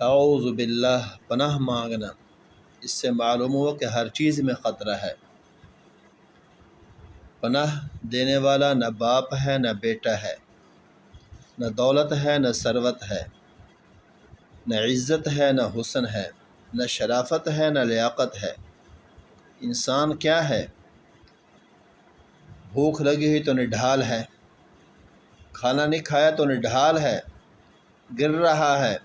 اعوذ باللہ، پناہ مانگنا، اس سے معلوم ہوا کہ ہر چیز میں خطرہ ہے۔ پناہ دینے والا نہ باپ ہے نہ بیٹا ہے، نہ دولت ہے نہ ثروت ہے، نہ عزت ہے نہ حسن ہے، نہ شرافت ہے نہ لیاقت ہے۔ انسان کیا ہے؟ بھوک لگی ہوئی تو نڈھال ہے، کھانا نہیں کھایا تو نڈھال ہے، گر رہا ہے،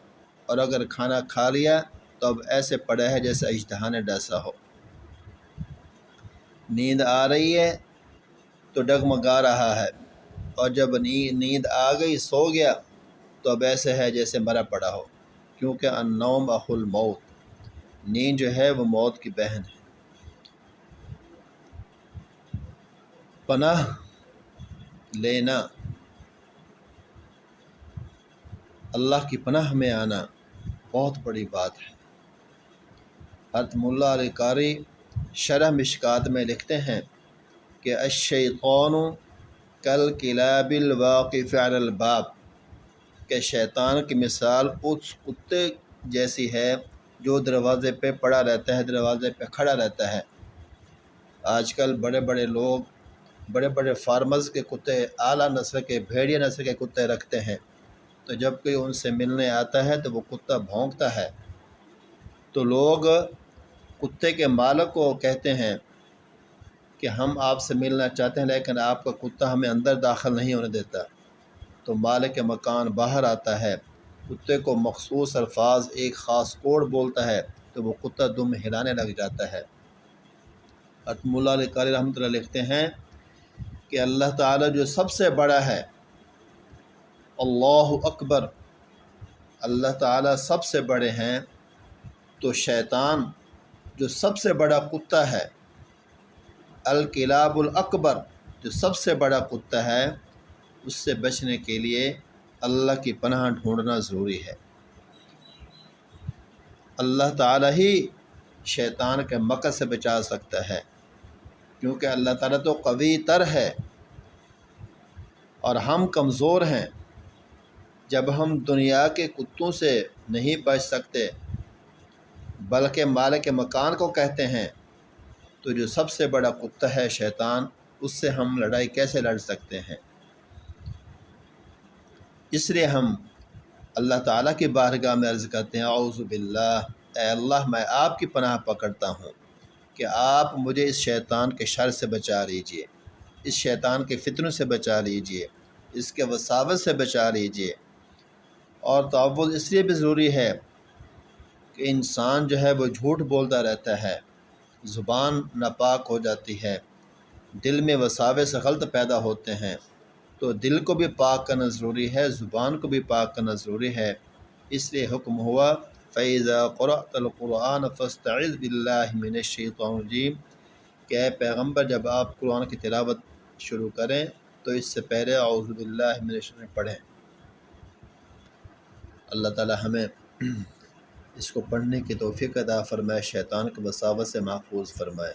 اور اگر کھانا کھا لیا تو اب ایسے پڑا ہے جیسے اژدہا نے ڈسا ہو۔ نیند آ رہی ہے تو ڈگمگا رہا ہے، اور جب نیند آ گئی سو گیا تو اب ایسے ہے جیسے مرا پڑا ہو، کیونکہ النوم اخو الموت، نیند جو ہے وہ موت کی بہن ہے۔ پناہ لینا، اللہ کی پناہ میں آنا بہت بڑی بات ہے۔ حضرت ملا علی قاری شرح مشکات میں لکھتے ہیں کہ الشیطان کالکلاب الواقف علی الباب، کہ شیطان کی مثال اس کتے جیسی ہے جو دروازے پہ پڑا رہتا ہے، دروازے پہ کھڑا رہتا ہے۔ آج کل بڑے بڑے لوگ بڑے بڑے فارمرز کے کتے، اعلیٰ نسل کے بھیڑیا نسل کے کتے رکھتے ہیں، تو جب کوئی ان سے ملنے آتا ہے تو وہ کتا بھونکتا ہے، تو لوگ کتے کے مالک کو کہتے ہیں کہ ہم آپ سے ملنا چاہتے ہیں لیکن آپ کا کتا ہمیں اندر داخل نہیں ہونے دیتا۔ تو مالک مکان باہر آتا ہے، کتے کو مخصوص الفاظ ایک خاص کوڈ بولتا ہے تو وہ کتا دم ہلانے لگ جاتا ہے۔ حضرت مولا علی قاری رحمۃ اللہ لکھتے ہیں کہ اللہ تعالیٰ جو سب سے بڑا ہے، اللہ اکبر، اللہ تعالیٰ سب سے بڑے ہیں، تو شیطان جو سب سے بڑا کتا ہے، الکلاب الاکبر، جو سب سے بڑا کتا ہے، اس سے بچنے کے لیے اللہ کی پناہ ڈھونڈنا ضروری ہے۔ اللہ تعالیٰ ہی شیطان کے مکر سے بچا سکتا ہے، کیونکہ اللہ تعالیٰ تو قوی تر ہے اور ہم کمزور ہیں۔ جب ہم دنیا کے کتوں سے نہیں بچ سکتے بلکہ مالک مکان کو کہتے ہیں، تو جو سب سے بڑا کتا ہے شیطان، اس سے ہم لڑائی کیسے لڑ سکتے ہیں؟ اس لیے ہم اللہ تعالیٰ کی بارگاہ میں عرض کرتے ہیں، اعوذ باللہ، اے اللہ میں آپ کی پناہ پکڑتا ہوں کہ آپ مجھے اس شیطان کے شر سے بچا لیجئے، اس شیطان کے فتنوں سے بچا لیجئے، اس کے وساوس سے بچا لیجئے۔ اور تعوذ اس لیے بھی ضروری ہے کہ انسان جو ہے وہ جھوٹ بولتا رہتا ہے، زبان ناپاک ہو جاتی ہے، دل میں وساوس غلط پیدا ہوتے ہیں، تو دل کو بھی پاک کرنا ضروری ہے، زبان کو بھی پاک کرنا ضروری ہے۔ اس لیے حکم ہوا فَإِذَا قَرَأْتَ الْقُرْآنَ فَاسْتَعِذْ بِاللَّهِ مِنَ الشَّيْطَانِ الرَّجِيمِ، کہ اے پیغمبر جب آپ قرآن کی تلاوت شروع کریں تو اس سے پہلے اعوذ باللہ من الشیطان پڑھیں۔ اللہ تعالی ہمیں اس کو پڑھنے کی توفیق عطا فرمائے، شیطان کے وساوس سے محفوظ فرمائے۔